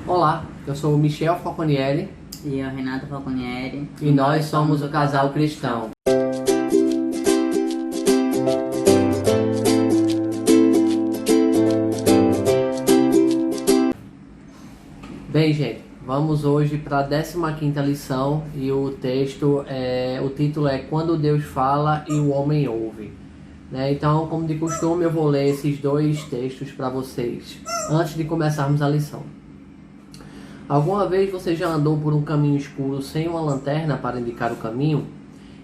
Olá, eu sou o Michel Falconieri E eu, Renato Falconieri. e nós somos o Casal Cristão. Bem, gente, vamos hoje para a 15ª lição e o título é Quando Deus Fala e o Homem Ouve. Então, como de costume, eu vou ler esses dois textos para vocês antes de começarmos a lição. Alguma vez você já andou por um caminho escuro sem uma lanterna para indicar o caminho?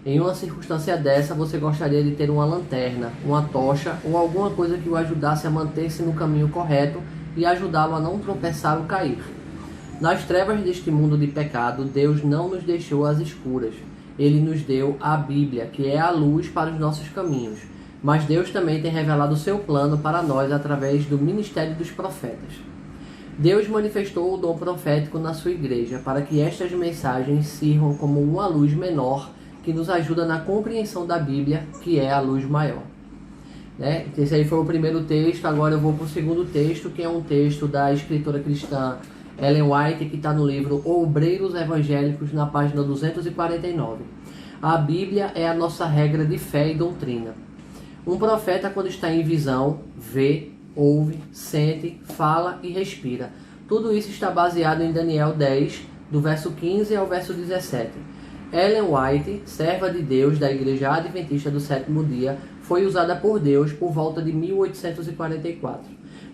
Em uma circunstância dessa, você gostaria de ter uma lanterna, uma tocha ou alguma coisa que o ajudasse a manter-se no caminho correto e ajudá-lo a não tropeçar ou cair. Nas trevas deste mundo de pecado, Deus não nos deixou às escuras. Ele nos deu a Bíblia, que é a luz para os nossos caminhos. Mas Deus também tem revelado o seu plano para nós através do ministério dos profetas. Deus manifestou o dom profético na sua igreja para que estas mensagens sirvam como uma luz menor que nos ajuda na compreensão da Bíblia, que é a luz maior. Esse aí foi o primeiro texto. Agora eu vou para o segundo texto, que é um texto da escritora cristã Ellen White, que está no livro Obreiros Evangélicos, na página 249. A Bíblia é a nossa regra de fé e doutrina. Um profeta, quando está em visão, vê, ouve, sente, fala e respira. Tudo isso está baseado em Daniel 10, do verso 15 ao verso 17. Ellen White, serva de Deus da Igreja Adventista do Sétimo Dia, foi usada por Deus por volta de 1844.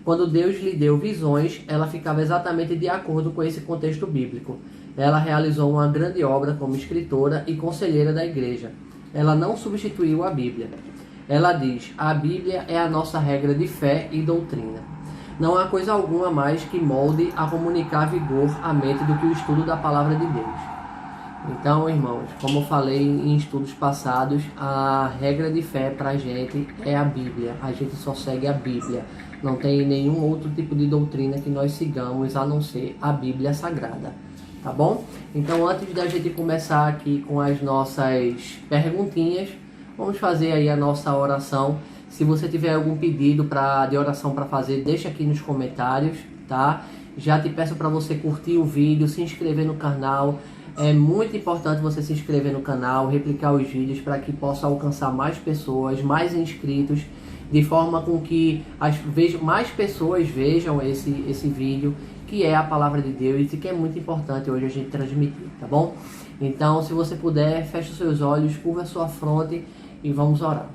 Quando Deus lhe deu visões, ela ficava exatamente de acordo com esse contexto bíblico. Ela realizou uma grande obra como escritora e conselheira da igreja. Ela não substituiu a Bíblia. Ela diz: a Bíblia é a nossa regra de fé e doutrina. Não há coisa alguma mais que molde a comunicar vigor à mente do que o estudo da palavra de Deus. Então, irmãos, como eu falei em estudos passados, a regra de fé para a gente é a Bíblia. A gente só segue a Bíblia. Não tem nenhum outro tipo de doutrina que nós sigamos a não ser a Bíblia Sagrada. Tá bom? Então, antes da gente começar aqui com as nossas perguntinhas, vamos fazer aí a nossa oração. Se você tiver algum pedido de oração para fazer, deixa aqui nos comentários, tá? Já te peço para você curtir o vídeo, se inscrever no canal. É muito importante você se inscrever no canal, replicar os vídeos para que possa alcançar mais pessoas, mais inscritos, de forma com que mais pessoas vejam esse vídeo, que é a palavra de Deus e que é muito importante hoje a gente transmitir, tá bom? Então, se você puder, feche os seus olhos, curva a sua fronte e vamos orar.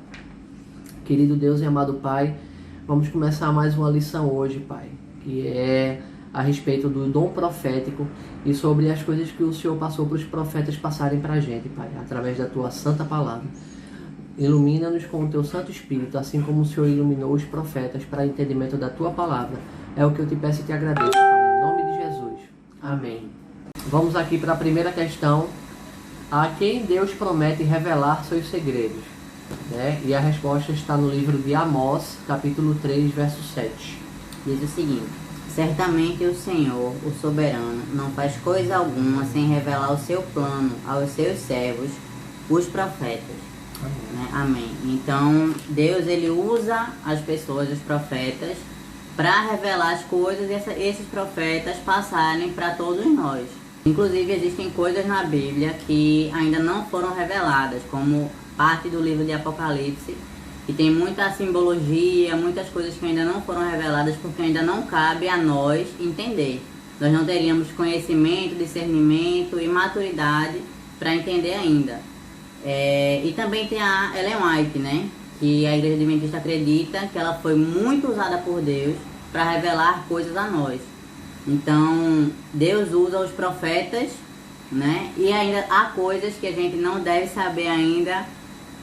Querido Deus e amado Pai, vamos começar mais uma lição hoje, Pai, que é a respeito do dom profético e sobre as coisas que o Senhor passou para os profetas passarem para a gente, Pai, através da Tua santa palavra. Ilumina-nos com o Teu Santo Espírito, assim como o Senhor iluminou os profetas para entendimento da Tua palavra. É o que eu te peço e te agradeço, Pai, em nome de Jesus. Amém. Vamos aqui para a primeira questão. A quem Deus promete revelar seus segredos? E a resposta está no livro de Amós, capítulo 3, verso 7. Diz o seguinte: certamente o Senhor, o soberano, não faz coisa alguma sem revelar o seu plano aos seus servos, os profetas. Amém. Então, Deus, ele usa as pessoas, os profetas, para revelar as coisas e esses profetas passarem para todos nós. Inclusive, existem coisas na Bíblia que ainda não foram reveladas, como parte do livro de Apocalipse, que tem muita simbologia, muitas coisas que ainda não foram reveladas, porque ainda não cabe a nós entender. Nós não teríamos conhecimento, discernimento e maturidade para entender ainda. E também tem a Ellen White, que a Igreja Adventista acredita que ela foi muito usada por Deus para revelar coisas a nós. Então, Deus usa os profetas, e ainda há coisas que a gente não deve saber ainda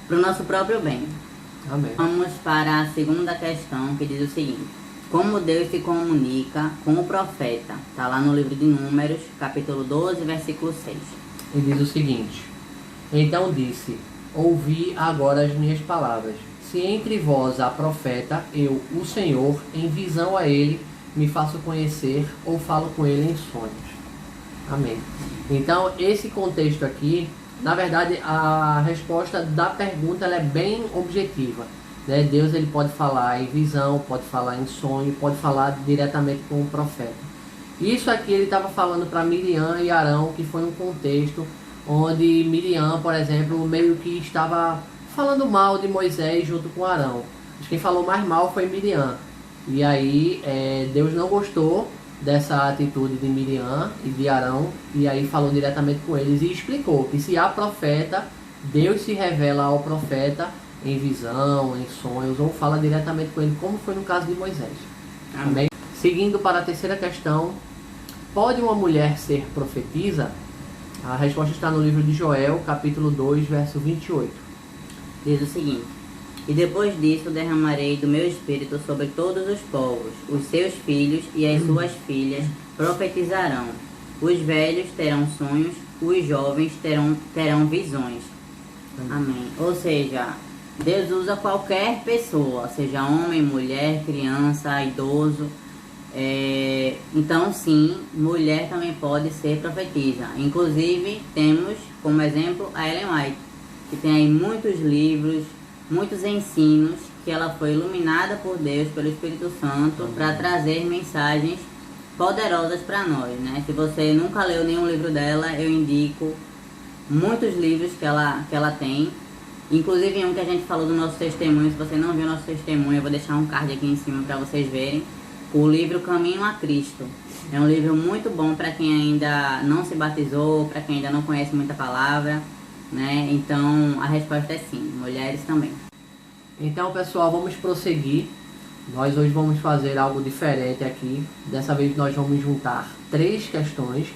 para o nosso próprio bem. Amém. Vamos para a segunda questão, que diz o seguinte: como Deus se comunica com o profeta? Está lá no livro de Números, capítulo 12, versículo 6. E diz o seguinte: então disse: ouvi agora as minhas palavras. Se entre vós há profeta, eu, o Senhor, em visão a ele, me faço conhecer ou falo com ele em sonhos. Amém. Então, esse contexto aqui, na verdade, a resposta da pergunta ela é bem objetiva. Deus ele pode falar em visão, pode falar em sonho, pode falar diretamente com o profeta. Isso aqui ele estava falando para Miriam e Arão, que foi um contexto onde Miriam, por exemplo, meio que estava falando mal de Moisés junto com Arão. Quem falou mais mal foi Miriam. E aí Deus não gostou dessa atitude de Miriam e de Arão, e aí falou diretamente com eles e explicou que se há profeta, Deus se revela ao profeta em visão, em sonhos, ou fala diretamente com ele, como foi no caso de Moisés. Amém? Seguindo para a terceira questão, pode uma mulher ser profetisa? A resposta está no livro de Joel, capítulo 2, verso 28. Diz o seguinte: e depois disso derramarei do meu espírito sobre todos os povos, os seus filhos e as suas filhas profetizarão, os velhos terão sonhos, os jovens terão visões. Amém. Ou seja, Deus usa qualquer pessoa, seja homem, mulher, criança, idoso. Então sim, mulher também pode ser profetisa. Inclusive temos como exemplo a Ellen White, que tem aí muitos livros, muitos ensinos, que ela foi iluminada por Deus, pelo Espírito Santo, para trazer mensagens poderosas para nós, né? Se você nunca leu nenhum livro dela, eu indico muitos livros que ela tem. Inclusive um que a gente falou do nosso testemunho. Se você não viu o nosso testemunho, eu vou deixar um card aqui em cima para vocês verem. O livro Caminho a Cristo. É um livro muito bom para quem ainda não se batizou, para quem ainda não conhece muita palavra, né? Então a resposta é sim, mulheres também. Então, pessoal, vamos prosseguir. Nós hoje vamos fazer algo diferente aqui. Dessa vez nós vamos juntar 3 questões,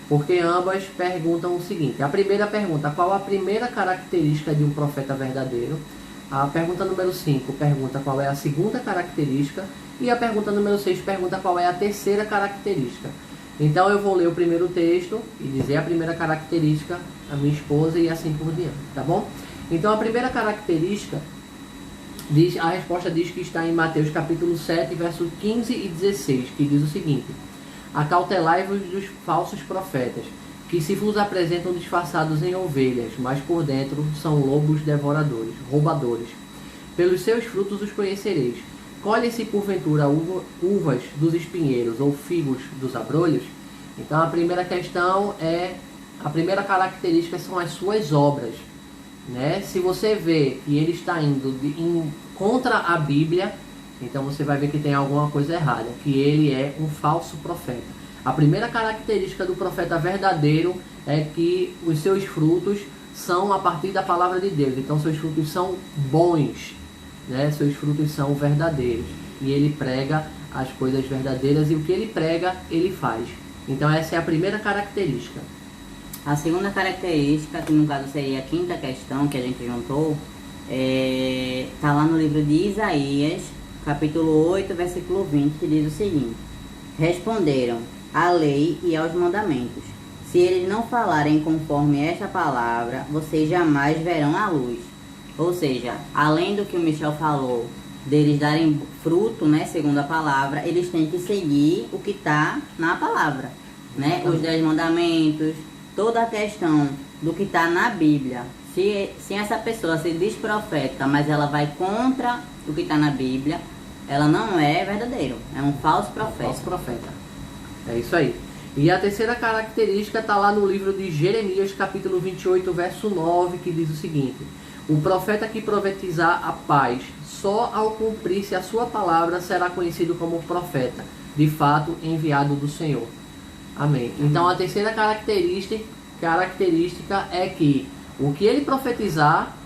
porque ambas perguntam o seguinte. A primeira pergunta: qual a primeira característica de um profeta verdadeiro? A pergunta número 5 pergunta qual é a segunda característica. E a pergunta número 6 pergunta qual é a terceira característica. Então eu vou ler o primeiro texto e dizer a primeira característica, a minha esposa, e assim por diante, tá bom? Então a primeira característica, a resposta diz que está em Mateus capítulo 7, versos 15 e 16, que diz o seguinte: acautelai-vos dos falsos profetas, que se vos apresentam disfarçados em ovelhas, mas por dentro são lobos devoradores, roubadores. Pelos seus frutos os conhecereis. Colhem-se porventura uvas dos espinheiros ou figos dos abrolhos? Então a primeira questão a primeira característica são as suas obras, né? Se você vê que ele está indo contra a Bíblia, então você vai ver que tem alguma coisa errada, que ele é um falso profeta. A primeira característica do profeta verdadeiro é que os seus frutos são a partir da palavra de Deus. Então seus frutos são bons, né? Seus frutos são verdadeiros. E ele prega as coisas verdadeiras, e o que ele prega, ele faz. Então essa é a primeira característica. A segunda característica, que no caso seria a quinta questão que a gente juntou, está lá no livro de Isaías, capítulo 8, versículo 20, que diz o seguinte: responderam à lei e aos mandamentos. Se eles não falarem conforme esta palavra, vocês jamais verão a luz. Ou seja, além do que o Michel falou, deles darem fruto, né, segundo a palavra, eles têm que seguir o que está na palavra, né? Os 10 mandamentos, toda a questão do que está na Bíblia. Se essa pessoa se diz profeta, mas ela vai contra o que está na Bíblia, ela não é verdadeiro, é um falso profeta. Falso profeta. É isso aí. E a terceira característica está lá no livro de Jeremias, capítulo 28, verso 9, que diz o seguinte: o profeta que profetizar a paz, só ao cumprir-se a sua palavra, será conhecido como profeta, de fato enviado do Senhor. Amém. Então a terceira característica é que o que ele profetizar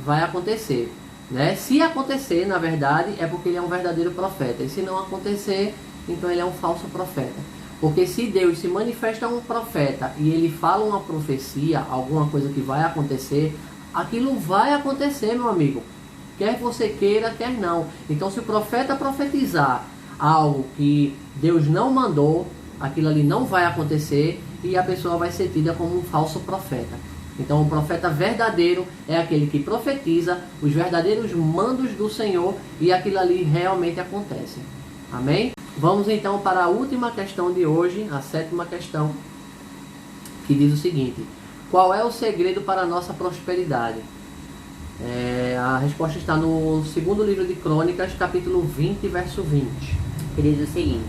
vai acontecer, né? Se acontecer, na verdade, é porque ele é um verdadeiro profeta. E se não acontecer, então ele é um falso profeta. Porque se Deus se manifesta um profeta e ele fala uma profecia, alguma coisa que vai acontecer, aquilo vai acontecer, meu amigo. Quer você queira, quer não. Então se o profeta profetizar algo que Deus não mandou, aquilo ali não vai acontecer e a pessoa vai ser tida como um falso profeta. Então o profeta verdadeiro é aquele que profetiza os verdadeiros mandos do Senhor e aquilo ali realmente acontece. Amém? Vamos então para a última questão de hoje, a 7ª questão, que diz o seguinte: qual é o segredo para a nossa prosperidade? A resposta está no 2º livro de Crônicas, capítulo 20, verso 20. Que diz o seguinte: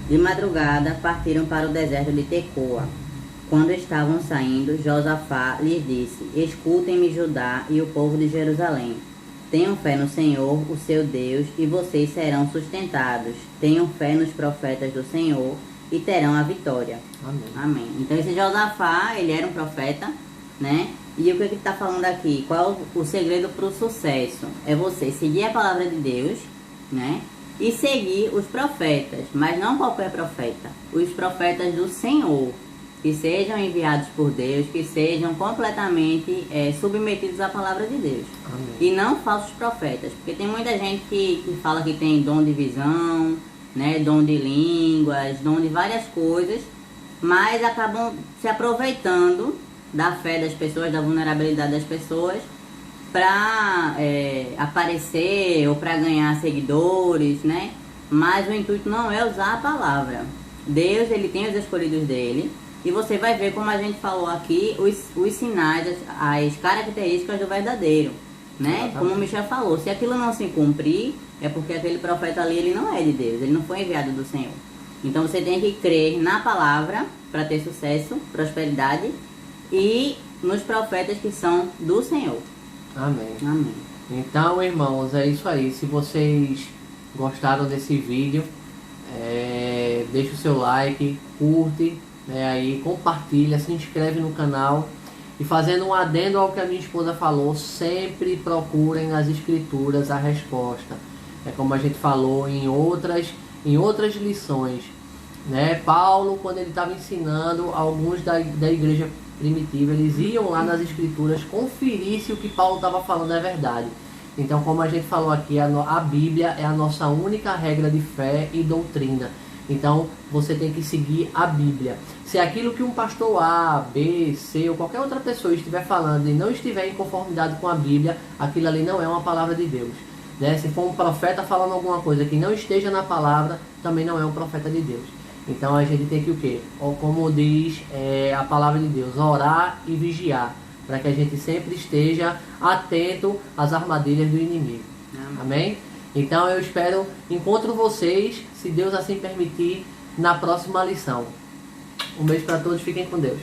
De madrugada partiram para o deserto de Tecoa. Quando estavam saindo, Josafá lhes disse: Escutem-me, Judá e o povo de Jerusalém. Tenham fé no Senhor, o seu Deus, e vocês serão sustentados. Tenham fé nos profetas do Senhor e terão a vitória. Amém. Amém. Então esse Josafá, ele era um profeta, né? E o que ele está falando aqui? Qual o segredo para o sucesso? É você seguir a palavra de Deus, né? E seguir os profetas, mas não qualquer profeta. Os profetas do Senhor, que sejam enviados por Deus, que sejam completamente submetidos à palavra de Deus. Amém. E não falsos profetas, porque tem muita gente que fala que tem dom de visão, né, dom de línguas, dom de várias coisas, mas acabam se aproveitando da fé das pessoas, da vulnerabilidade das pessoas, para aparecer ou para ganhar seguidores, né? Mas o intuito não é usar a palavra. Deus, ele tem os escolhidos dele, e você vai ver, como a gente falou aqui, os sinais, as características do verdadeiro, né? Exatamente. Como o Michel falou, se aquilo não se cumprir, é porque aquele profeta ali, ele não é de Deus, ele não foi enviado do Senhor. Então você tem que crer na palavra para ter sucesso, prosperidade, e nos profetas que são do Senhor. Amém. Amém. Então, irmãos, é isso aí. Se vocês gostaram desse vídeo, deixa o seu like, curte, aí compartilha, se inscreve no canal. E fazendo um adendo ao que a minha esposa falou, sempre procurem nas escrituras a resposta. É como a gente falou em outras lições, né? Paulo, quando ele estava ensinando, alguns da igreja primitiva, eles iam lá nas escrituras conferir se o que Paulo estava falando é verdade. Então, como a gente falou aqui, a Bíblia é a nossa única regra de fé e doutrina. Então, você tem que seguir a Bíblia. Se aquilo que um pastor A, B, C ou qualquer outra pessoa estiver falando e não estiver em conformidade com a Bíblia, aquilo ali não é uma palavra de Deus, né? Se for um profeta falando alguma coisa que não esteja na palavra, também não é um profeta de Deus. Então, a gente tem que o quê? Como diz a palavra de Deus, orar e vigiar, para que a gente sempre esteja atento às armadilhas do inimigo. Amém? Então eu encontro vocês, se Deus assim permitir, na próxima lição. Um beijo para todos, fiquem com Deus.